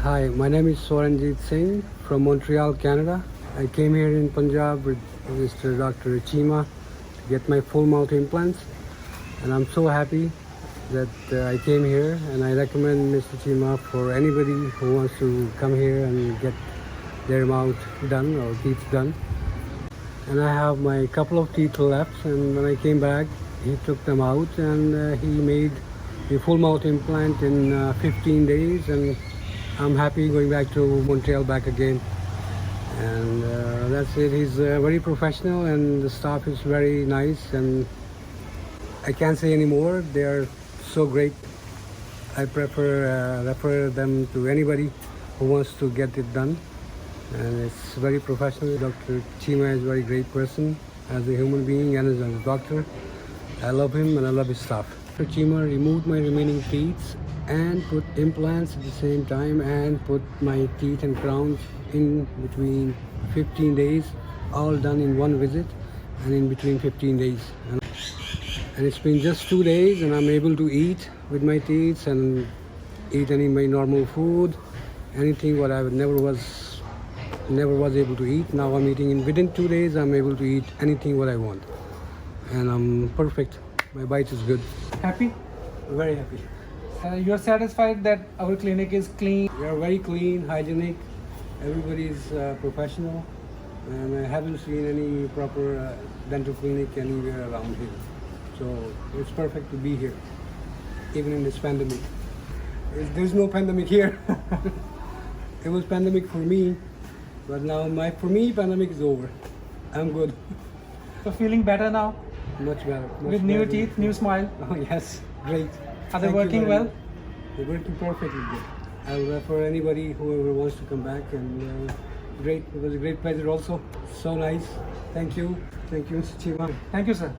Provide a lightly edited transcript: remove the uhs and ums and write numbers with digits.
Hi, my name is Swaranjit Singh from Montreal, Canada. I came here in Punjab with Mr. Dr. Cheema to get my full mouth implants, and I'm so happy that I came here, and I recommend Mr. Cheema for anybody who wants to come here and get their mouth done or teeth done. And I have my couple of teeth left, and when I came back, he took them out and he made a full mouth implant in 15 days, and I'm happy going back to Montreal back again. And that's it. He's very professional, and the staff is very nice, and I can't say any more. They are so great. I refer them to anybody who wants to get it done, and it's very professional. Dr. Cheema is a very great person as a human being and as a doctor. I love him and I love his staff. Dr. Cheema removed my remaining teeth and put implants at the same time and put my teeth and crowns in between 15 days, all done in one visit and in between 15 days. And it's been just 2 days and I'm able to eat with my teeth and eat any my normal food, anything what I never was able to eat. Now I'm eating within 2 days. I'm able to eat anything what I want, and I'm perfect. My bite is good. Happy? Very happy. You are satisfied that our clinic is clean? We are very clean, hygienic. Everybody is professional, and I haven't seen any proper dental clinic anywhere around here. So it's perfect to be here, even in this pandemic. There's no pandemic here. It was pandemic for me, but now for me pandemic is over. I'm good. So feeling better now? Much better. With new teeth, new smile? Oh yes, great. Are they working well? They're working perfectly good. I would refer anybody, whoever wants to come back, and great. It was a great pleasure also. So nice. Thank you. Thank you, Mr. Cheema. Thank you, sir.